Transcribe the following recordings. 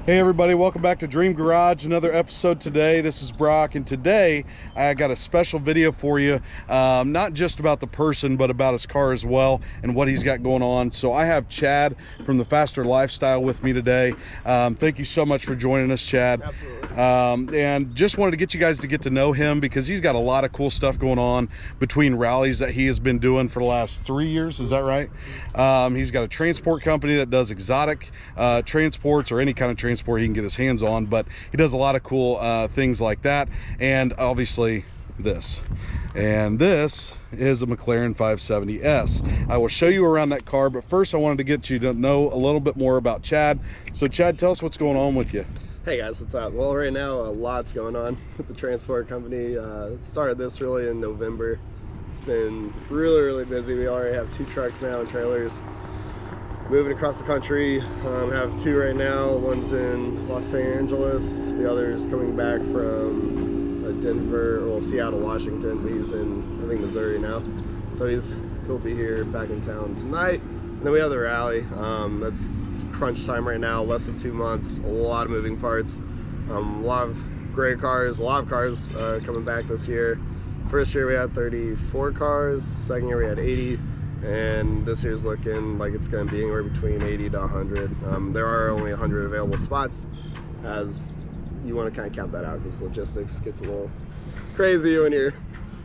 Hey everybody, welcome back to Dream Garage. Another episode today. This is Brock, and today I got a special video for you, not just about the person but about his car as well and what he's got going on. So I have Chad from the Faster Lifestyle with me today. Thank you so much for joining us, Chad. Absolutely. And just wanted to get you guys to get to know him because he's got a lot of cool stuff going on between rallies that he has been doing for the last 3 years. Is that right? He's got a transport company that does exotic transports or any kind of transport he can get his hands on, but he does a lot of cool things like that. And obviously this is a McLaren 570S. I will show you around that car, but first I wanted to get you to know a little bit more about Chad. So Chad, tell us what's going on with you. Hey guys, what's up? Well, right now a lot's going on with the transport company. Started this really in November. It's been really busy. We already have 2 trucks now and trailers moving across the country. Have 2 right now. One's in Los Angeles, the other's coming back from Denver, well, Seattle, Washington. He's in, I think, Missouri now, so he'll be here back in town tonight. And then we have the rally. That's crunch time right now, less than 2 months, a lot of moving parts, a lot of great cars, a lot of cars coming back this year. First year we had 34 cars, second year we had 80, and this year's looking like it's going to be anywhere between 80 to 100. There are only 100 available spots, as you want to kind of count that out because logistics gets a little crazy when you're...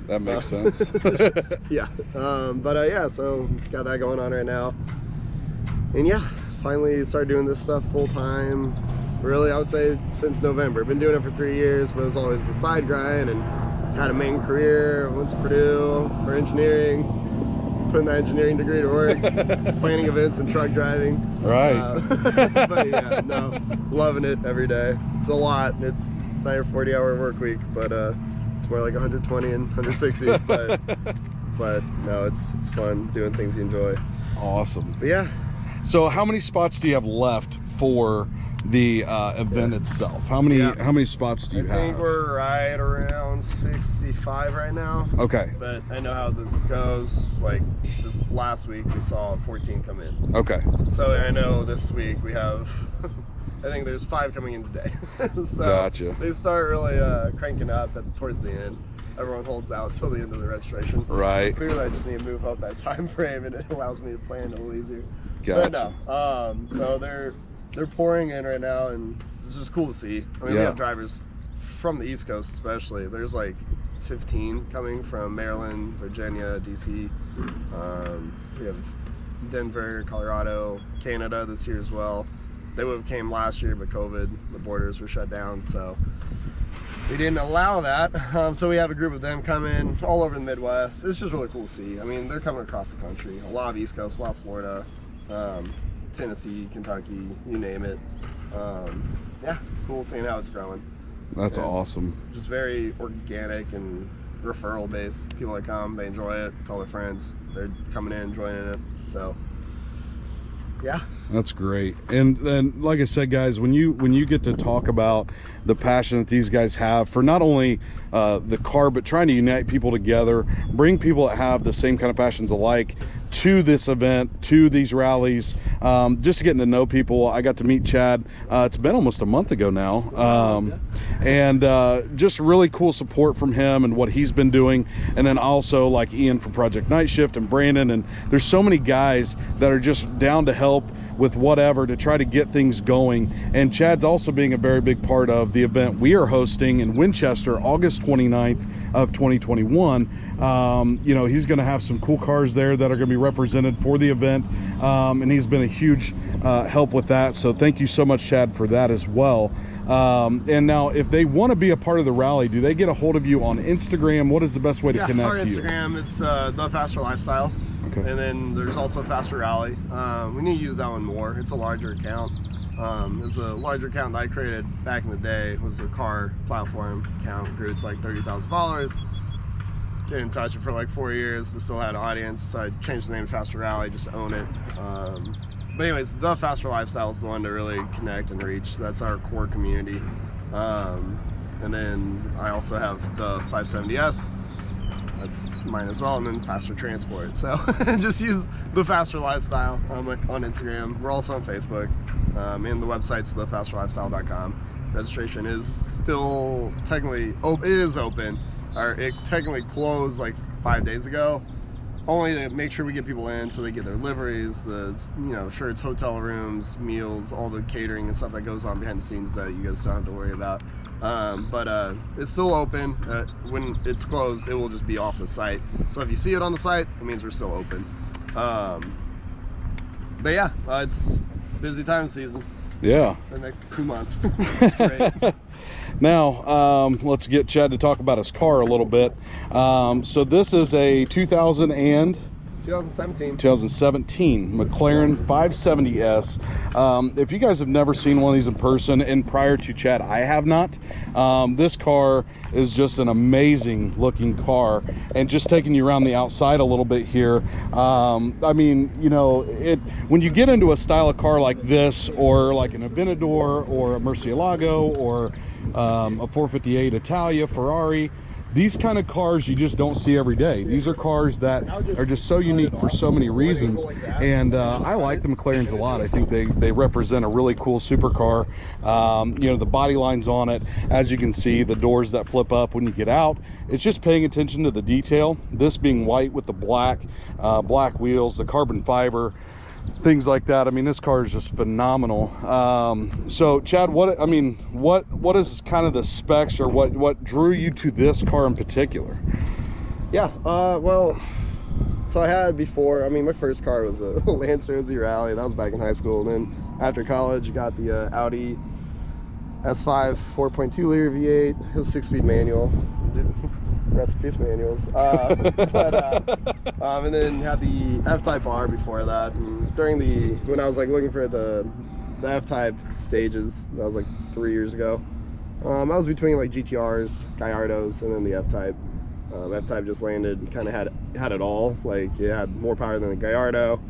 That makes sense. Yeah, yeah, so got that going on right now. And yeah, finally started doing this stuff full time. Really, I would say since November. Been doing it for 3 years, but it was always the side grind and had a main career. Went to Purdue for engineering, putting that engineering degree to work, planning events and truck driving. Right. But yeah, no, loving it every day. It's a lot. It's not your 40-hour work week, but it's more like 120 and 160. but no, it's fun doing things you enjoy. Awesome. But yeah. So how many spots do you have left for the event itself? How many spots do you have? I think we're right around 65 right now. Okay. But I know how this goes. Like this last week we saw 14 come in. Okay. So I know this week we have I think there's 5 coming in today. So gotcha. They start really cranking up towards the end. Everyone holds out till the end of the registration. Right. So clearly I just need to move up that time frame, and it allows me to plan a little easier. Gotcha. But no, so they're pouring in right now, and it's just cool to see. I mean, we have drivers from the East Coast especially. There's like 15 coming from Maryland, Virginia, DC. We have Denver, Colorado, Canada this year as well. They would have came last year, but COVID, the borders were shut down, so we didn't allow that. So we have a group of them coming all over the Midwest. It's just really cool to see. I mean, they're coming across the country. A lot of East Coast, a lot of Florida, Tennessee, Kentucky, you name it. Yeah, it's cool seeing how it's growing. That's awesome. Just very organic and referral based. People that come, they enjoy it, tell their friends, they're coming in, joining it. So yeah, that's great. And then, like I said, guys, when you get to talk about the passion that these guys have for not only the car, but trying to unite people together, bring people that have the same kind of passions alike to this event, to these rallies, just getting to know people. I got to meet Chad. It's been almost a month ago now, and just really cool support from him and what he's been doing. And then also like Ian from Project Night Shift and Brandon, and there's so many guys that are just down to help with whatever to try to get things going. And Chad's also being a very big part of the event we are hosting in Winchester, August 29th of 2021. You know, he's going to have some cool cars there that are going to be represented for the event, and he's been a huge help with that. So thank you so much, Chad, for that as well. And now, if they want to be a part of the rally, do they get a hold of you on Instagram? What is the best way to connect to you? Our Instagram, it's the Faster Lifestyle. Okay. And then there's also Faster Rally. We need to use that one more. It's a larger account. It's a larger account that I created back in the day. It was a car platform account. Grew to like 30,000 followers. Get in touch for like 4 years, but still had an audience. So I changed the name to Faster Rally just to own it. But anyways, the Faster Lifestyle is the one to really connect and reach. That's our core community. And then I also have the 570S. that's mine as well, and then Faster Transport. So just use the Faster Lifestyle on Instagram. We're also on Facebook, and the website's thefasterlifestyle.com. Registration is still technically open, or it technically closed like 5 days ago, only to make sure we get people in so they get their liveries, the shirts, hotel rooms, meals, all the catering and stuff that goes on behind the scenes that you guys don't have to worry about. But it's still open. When it's closed, it will just be off the site. So if you see it on the site, it means we're still open. But yeah, it's busy time season. Yeah. For the next 2 months. It's great. Now, let's get Chad to talk about his car a little bit. So this is a 2017 McLaren 570S. If you guys have never seen one of these in person, and prior to Chad, I have not, this car is just an amazing looking car. And just taking you around the outside a little bit here, I mean, when you get into a style of car like this, or like an Aventador or a Murcielago or a 458 Italia, Ferrari, these kind of cars you just don't see every day. These are cars that are just so unique for so many reasons, and I like the McLarens a lot. I think they represent a really cool supercar. The body lines on it, as you can see, the doors that flip up when you get out. It's just paying attention to the detail. This being white with the black wheels, the carbon fiber, things like that. I mean, this car is just phenomenal. So Chad, what is kind of the specs, or what drew you to this car in particular? Yeah, well, so I had before, my first car was a Lancer Rally. That was back in high school. And then after college, got the Audi S5 4.2 liter V8. It was 6-speed manual. Rest in peace manuals. And then had the F-Type R before that. And when I was like looking for the F-Type stages, that was like 3 years ago. I was between like GTRs, Gallardos, and then the F-Type. F-Type just landed, kind of had it all. Like, it had more power than the Gallardo,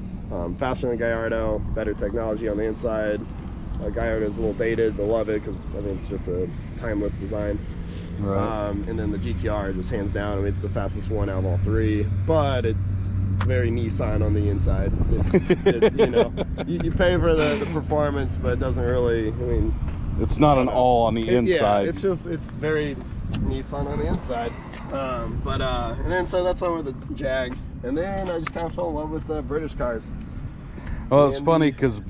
faster than the Gallardo, better technology on the inside. Gallardo is a little dated, but love it because it's just a timeless design. Right. And then the GTR, just hands down, it's the fastest one out of all three, but it's very Nissan on the inside. You pay for the performance, but it doesn't really, it's not an all on the inside. Yeah, it's very Nissan on the inside. And then so that's why I went with the Jag, and then I just kind of fell in love with British cars. Well, it's funny because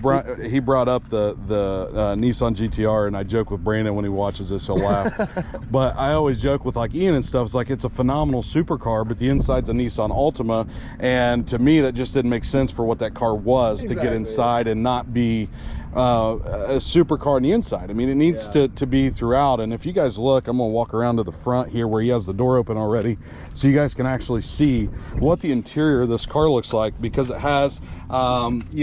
he brought up the Nissan GTR, and I joke with Brandon when he watches this, he'll laugh. But I always joke with like Ian and stuff, it's like it's a phenomenal supercar, but the inside's a Nissan Altima, and to me that just didn't make sense for what that car was. Exactly. To get inside and not be a supercar on the inside. It needs to be throughout. And if you guys look, I'm gonna walk around to the front here where he has the door open already, so you guys can actually see what the interior of this car looks like, because it has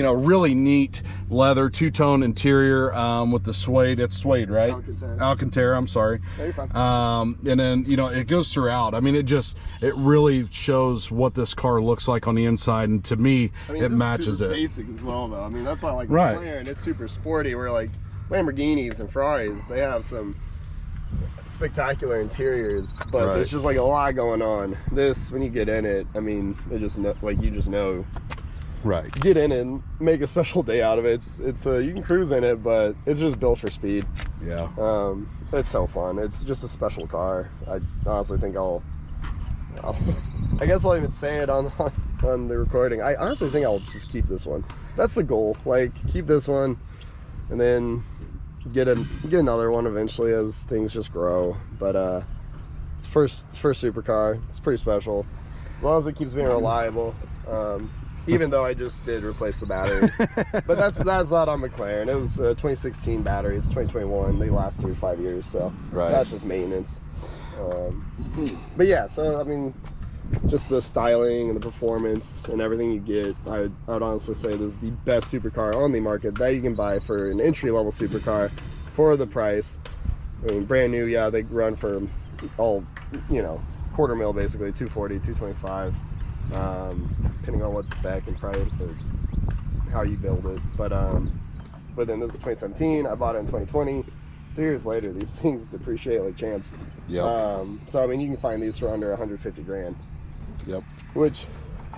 really neat leather two-tone interior with the suede. It's suede, right? Alcantara, I'm sorry. No, you're fine. And then it goes throughout. It really shows what this car looks like on the inside, and to me it matches it. Basic as well, though. That's why I like McLaren. It's super sporty, where like Lamborghinis and Ferraris, they have some spectacular interiors, but there's just like a lot going on. This, when you get in it, it just you just know. Right. Get in it and make a special day out of it. It's you can cruise in it, but it's just built for speed. Yeah. It's so fun. It's just a special car. I honestly think I guess I'll even say it on the recording. I honestly think I'll just keep this one. That's the goal. Like, keep this one, and then get another one eventually as things just grow. But it's first supercar. It's pretty special. As long as it keeps being reliable. Even though I just did replace the battery. But that's not on McLaren. It was 2016 batteries, 2021. They last 3 to 5 years, so that's just maintenance. But yeah, so just the styling and the performance and everything you get, I would honestly say this is the best supercar on the market that you can buy for an entry-level supercar for the price. Brand new, yeah, they run for all, $250,000 basically, 240, 225. Depending on what spec and price or how you build it, but then this is 2017. I bought it in 2020. 3 years later, these things depreciate like champs. Yeah. So you can find these for under 150 grand. Yep. Which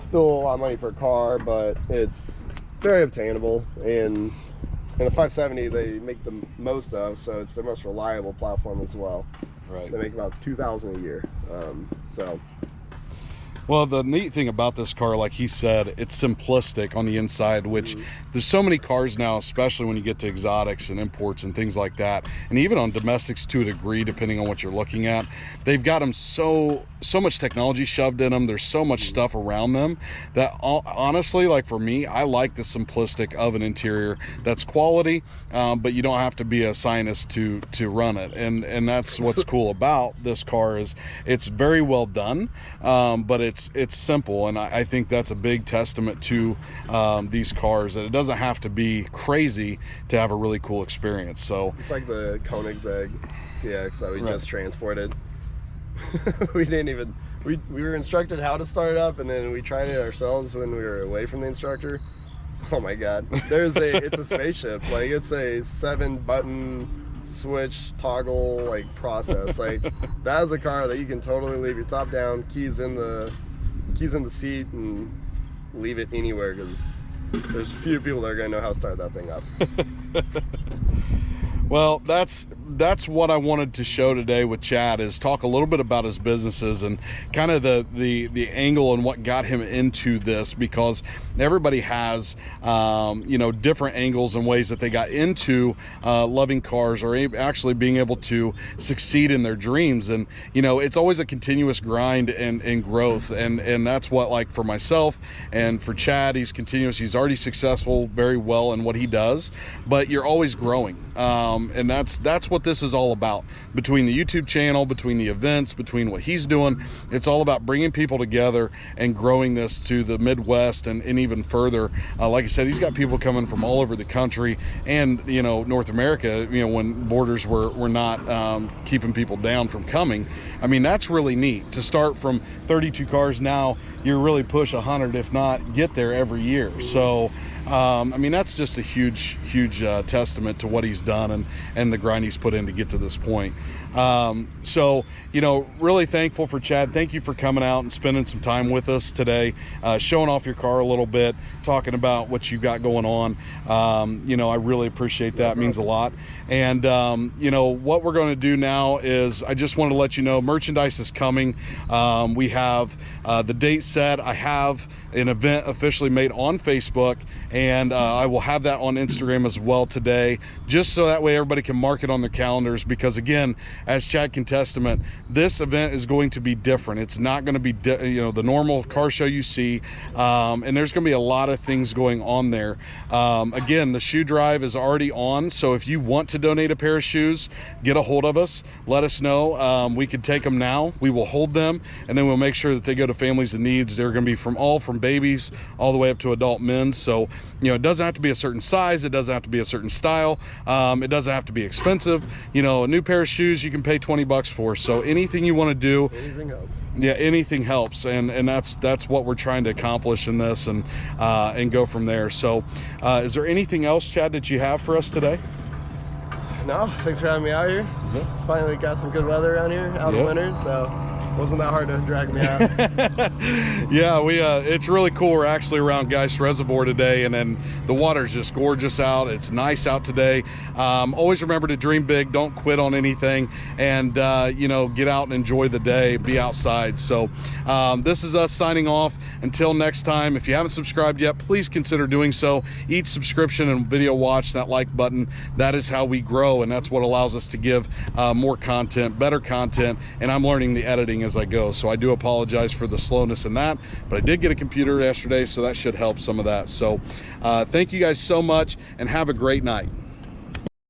still a lot of money for a car, but it's very obtainable. And the 570 they make the most of, so it's their most reliable platform as well. Right. They make about 2,000 a year. So. Well, the neat thing about this car, like he said, it's simplistic on the inside, which there's so many cars now, especially when you get to exotics and imports and things like that, and even on domestics to a degree, depending on what you're looking at. They've got them so much technology shoved in them. There's so much stuff around them that honestly, like for me, I like the simplistic of an interior that's quality, but you don't have to be a scientist to run it. And that's what's cool about this car is it's very well done, but it's simple, and I think that's a big testament to these cars, that it doesn't have to be crazy to have a really cool experience. So it's like the Koenigsegg CX that we just transported. We didn't even we were instructed how to start it up, and then we tried it ourselves when we were away from the instructor. Oh my god, it's a spaceship. Like, it's a 7-button switch toggle like process. Like, that is a car that you can totally leave your top down, keys in the seat, and leave it anywhere, because there's few people that are gonna know how to start that thing up. Well, that's what I wanted to show today with Chad, is talk a little bit about his businesses and kind of the angle and what got him into this, because everybody has different angles and ways that they got into loving cars, or actually being able to succeed in their dreams. And it's always a continuous grind and growth, and that's what, like, for myself and for Chad, he's continuous. He's already successful very well in what he does, but you're always growing. And that's what this is all about. Between the YouTube channel, between the events, between what he's doing, it's all about bringing people together and growing this to the Midwest and even further. Like I said, he's got people coming from all over the country and North America, when borders were not keeping people down from coming. I mean, that's really neat to start from 32 cars. Now you're really push 100, if not get there every year. So I mean, that's just a huge testament to what he's done and the grind he's put in to get to this point. So really thankful for Chad. Thank you for coming out and spending some time with us today, showing off your car a little bit, talking about what you've got going on. I really appreciate that. It means a lot. And what we're going to do now is, I just want to let you know, merchandise is coming. We have the date set. I have an event officially made on Facebook, and I will have that on Instagram as well today, just so that way everybody can mark it on their calendars, because again, as Chad can testament, this event is going to be different. It's not going to be the normal car show you see, and there's going to be a lot of things going on there. Again, the shoe drive is already on, so if you want to donate a pair of shoes, get a hold of us, let us know. We can take them now, we will hold them, and then we'll make sure that they go to families in needs. They're going to be from babies all the way up to adult men. So it doesn't have to be a certain size, it doesn't have to be a certain style, it doesn't have to be expensive. A new pair of shoes you can pay $20 for. So anything you want to do, anything helps. Yeah, anything helps, and that's what we're trying to accomplish in this, and go from there. So is there anything else, Chad, that you have for us today? No, thanks for having me out here. Finally got some good weather around here out of winter, so wasn't that hard to drag me out. Yeah, it's really cool. We're actually around Geist Reservoir today, and then the water's just gorgeous out. It's nice out today. Always remember to dream big, don't quit on anything, and get out and enjoy the day, be outside. So this is us signing off. Until next time, if you haven't subscribed yet, please consider doing so. Each subscription and video watch, that like button, that is how we grow, and that's what allows us to give more content, better content, and I'm learning the editing as I go, so I do apologize for the slowness in that, but I did get a computer yesterday, so that should help some of that. So thank you guys so much, and have a great night.